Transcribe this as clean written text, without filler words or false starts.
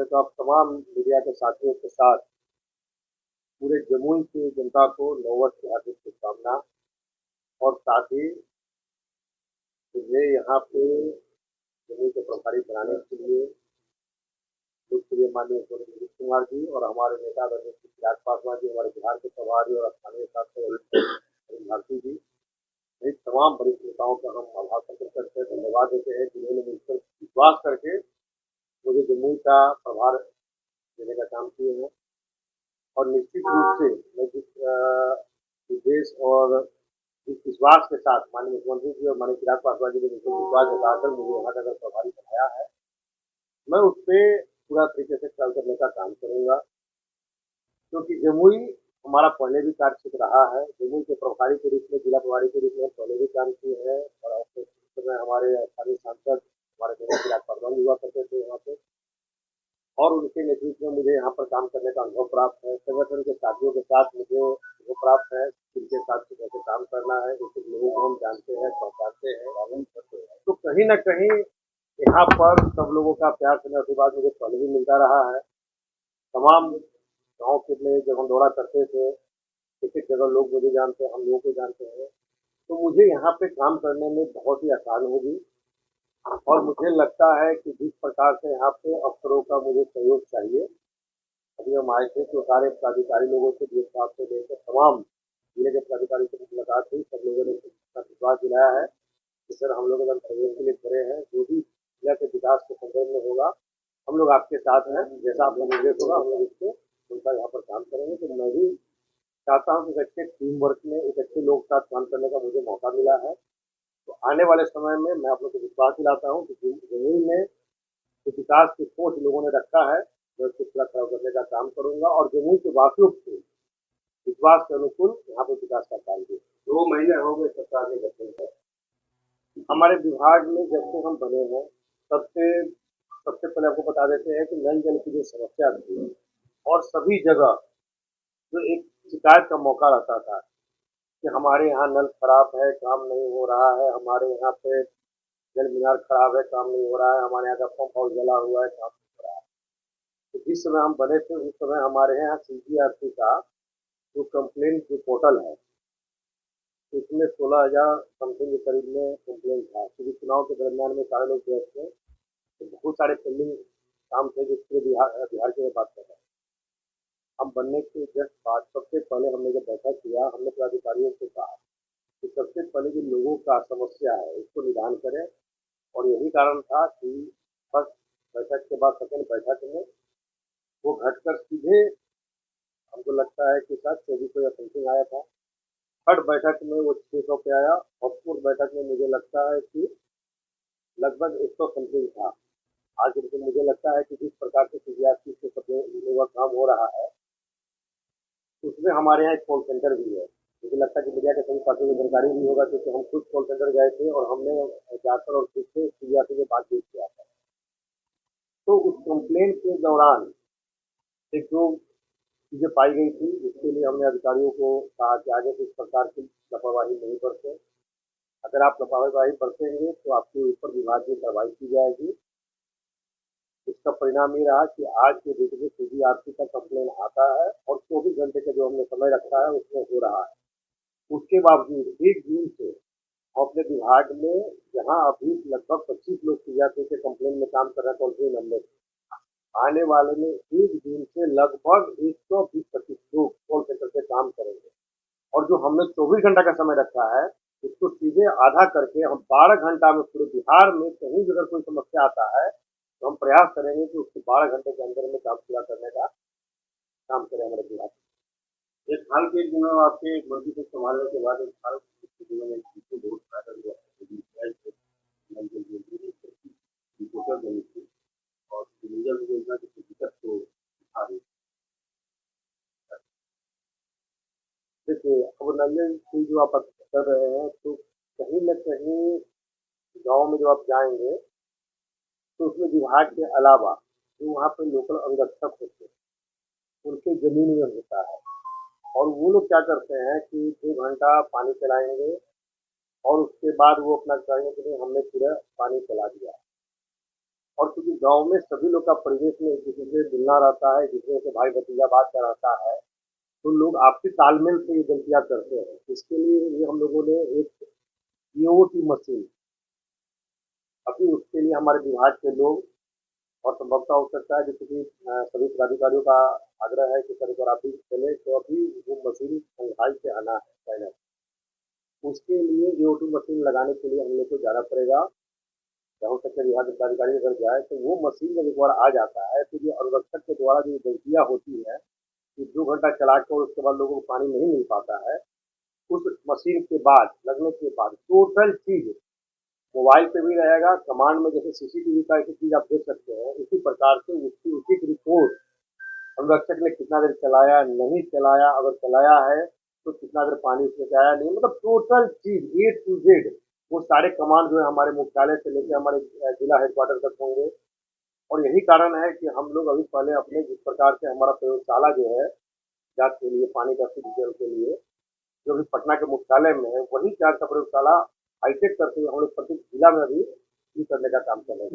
तो आप तमाम मीडिया के साथियों के साथ पूरे जमुई की जनता को नववर्ष की हार्दिक शुभकामना। और साथ ही मुझे यहाँ पे जमुई को प्रभारी बनाने के लिए लोकप्रिय माननीय मुख्यमंत्री नीतीश कुमार जी और हमारे नेता आदरणीय चिराग पासवान जी, हमारे बिहार के प्रभारी और स्थानीय सांसद अरुण भारती जी, सहित तमाम वरिष्ठ नेताओं का हम आभार प्रकट करते हैं, धन्यवाद देते हैं जिन्होंने मुझ पर विश्वास करके मुझे जमुई का प्रभार देने का काम किए हैं। और निश्चित रूप से मैं जिस उद्देश्य और जिस विश्वास के साथ माननीय मुख्यमंत्री जी और माननीय चिराग पासवान जी ने मुझे विश्वास जताकर मुझे यहाँ का अगर प्रभारी बनाया है, मैं उस पर पूरा तरीके से काम करने का काम करूँगा, क्योंकि जमुई हमारा पहले भी कार्य क्षेत्र रहा है। जमुई के प्रभारी के रूप में, जिला प्रभारी के रूप में हम पहले भी काम किए हैं और उस समय हमारे स्थानीय सांसद हमारे नेता चिराग पासवान हुआ करते थे यहाँ पे, और उनके नेतृत्व में मुझे यहाँ पर काम करने का अनुभव प्राप्त है। संगठन के साथियों के साथ मुझे वो प्राप्त है, जिनके साथ कैसे काम करना है, उन लोगों को हम जानते हैं, पहचानते हैं। तो कहीं न कहीं यहाँ पर सब लोगों का प्यार स्नेह आशीर्वाद मुझे पहले भी मिलता रहा है। तमाम गाँव के में जब हम दौरा करते थे, एक-एक जगह लोग मुझे जानते हैं, हम लोगों को जानते हैं, तो मुझे यहाँ पे काम करने में बहुत ही आसान होगी। और मुझे लगता है कि जिस प्रकार से यहाँ पे अफसरों का मुझे सहयोग चाहिए, अभी हम आए थे तो सारे पदाधिकारी लोगों से डीएम साहब से लेकर तमाम जिले के पदाधिकारी से मुलाकात हुई, सब लोगों ने विश्वास दिलाया है कि सर हम लोग एकदम सहयोग के लिए खड़े हैं, जो भी जिला के विकास के संदर्भ में होगा हम लोग आपके साथ हैं, जैसा आपका निर्देश होगा हम लोग इसको उनका यहाँ पर काम करेंगे। तो मैं भी चाहता हूँ कि एक अच्छे टीम वर्क में एक अच्छे लोग के साथ काम करने का मुझे मौका मिला है। तो आने वाले समय में मैं आप लोग को विश्वास दिलाता हूँ कि जमुई में जो विकास की सोच लोगों ने रखा है, मैं उसको पूरा खड़ा करने का काम करूंगा और जमुई के वासियों को विश्वास के अनुकूल यहाँ पे विकास का काम किया। 2 महीने हो गए सरकार के गठन में। हमारे विभाग में जब से हम बने हैं, सबसे पहले आपको बता देते हैं कि नल जल की जो समस्या थी और सभी जगह जो एक शिकायत का मौका रहता था कि हमारे यहाँ नल खराब है, काम नहीं हो रहा है, हमारे यहाँ पे जल मीनार खराब है, काम नहीं हो रहा है, हमारे यहाँ का पंप हाउस जला हुआ है, काम नहीं हो रहा है। तो जिस समय हम बने थे उस समय हमारे यहाँ सीजीआरपी का जो कंप्लेंट जो पोर्टल है, उसमें 16,000 समथिंग के करीब में कंप्लेंट था, क्योंकि चुनाव के दरमियान में सारे लोग व्यस्त थे, तो बहुत सारे पेंडिंग काम थे जिसके बिहार की मैं बात कर रहा हूँ। हम बनने के जस्ट बाद सबसे पहले हमने जब बैठक किया, हमने पदाधिकारियों से कहा कि सबसे पहले जो लोगों का समस्या है उसको निदान करें, और यही कारण था कि फर्स्ट बैठक के बाद सेकेंड बैठक में वो घटकर सीधे हमको लगता है कि शायद 2400 या समथिंग आया था। थर्ड बैठक में वो 600 पे आया और फोर्थ बैठक में मुझे लगता है कि लगभग 100 समथिंग था। आज लेकिन मुझे लगता है कि जिस प्रकार से सीजीआरपी से सबसे लोगों का काम हो रहा है, उसमें हमारे यहाँ एक कॉल सेंटर भी है। मुझे लगता है कि मीडिया के सभी साथियों को जानकारी भी होगा, क्योंकि हम खुद कॉल सेंटर गए थे और हमने जाकर और खुद से सीजीआरपी से बातचीत किया था। तो उस कंप्लेंट के दौरान एक जो चीजें पाई गई थी, उसके लिए हमने अधिकारियों को कहा कि आगे से इस प्रकार की लापरवाही नहीं बरतें। अगर आप लापरवाही बरतेंगे तो आपके ऊपर विभाग की कार्रवाई की जाएगी। इसका परिणाम ये रहा कि आज के डेट में सीजीआरपी का कंप्लेन आता है और 24 घंटे का जो हमने समय रखा है उसमें हो रहा है। उसके बावजूद 1 जून से हम अपने विभाग में, जहाँ अभी लगभग 25 लोग सीजीआरपी के कंप्लेन में काम कर रहे हैं टोल फ्री नंबर, आने वाले में 1 जून से लगभग 120-25 लोग कॉल सेंटर पे काम करेंगे। और जो हमने 24 घंटा का समय रखा है उसको सीधे आधा करके हम 12 घंटा में पूरे बिहार में कहीं भी अगर कोई समस्या आता है तो हम प्रयास करेंगे कि उसको 12 घंटे के अंदर में काम पूरा करने का काम करें हमारे विभाग। एक हाल के दिनों आपके मंत्री को संभालने के बाद एक हाल के दिनों में बहुत वायरल हुआ और डीजल योजना की दिक्कत को आ रही। देखिए, अब नल की जो आप कर रहे हैं, तो कहीं न कहीं गाँव में जब आप जाएँगे तो उसमें विभाग के अलावा जो वहाँ पे लोकल अंगरक्षक होते हैं, उनके ज़मीन में होता है और वो लोग क्या करते हैं कि 2 घंटा पानी चलाएँगे और उसके बाद वो अपना कहेंगे कि नहीं हमने पूरा पानी चला दिया। और क्योंकि गांव में सभी लोग का परिवेश में एक दूसरे से मिलना रहता है, एक दूसरे से भाई भतीजा बात का रहता है, तो लोग आपसी तालमेल से ये गलतियां करते हैं। इसके लिए ये हम लोगों ने एक ईओटी मशीन, अभी उसके लिए हमारे विभाग के लोग, और संभवतः हो सकता है जैसे कि सभी पदाधिकारियों का आग्रह है कि सर अगर आप भी चले तो अभी वो मशीन संघाई से आना है पहले। उसके लिए ईओटी मशीन लगाने के लिए हम लोग को जाना पड़ेगा। हो सकता है विभाग के पदाधिकारी अगर जाए तो वो मशीन जब एक बार आ जाता है तो जो अनुरक्षक के द्वारा जो गलतियां होती है कि 2 घंटा चला के और उसके बाद लोगों को पानी नहीं मिल पाता है, उस मशीन के बाद लगने के बाद टोटल चीज मोबाइल पे भी रहेगा। कमांड में जैसे सीसीटीवी का एक चीज आप देख सकते हैं, इसी प्रकार से उसकी उचित रिपोर्ट अनुरक्षक ने कितना देर चलाया, नहीं चलाया, अगर चलाया है तो कितना देर पानी उसमें से आया नहीं, मतलब टोटल चीज ए टू जेड वो सारे कमांड जो है हमारे मुख्यालय से लेकर हमारे जिला हेडक्वार्टर तक होंगे। और यही कारण है कि हम लोग अभी पहले अपने जिस प्रकार से हमारा प्रयोगशाला जो है जांच के लिए पानी का शुद्धिकरण के लिए जो भी पटना के मुख्यालय में है, वही जांच का प्रयोगशाला हाईटेक करते हुए हम लोग प्रत्येक जिला में अभी शुरू करने का काम कर रहे हैं।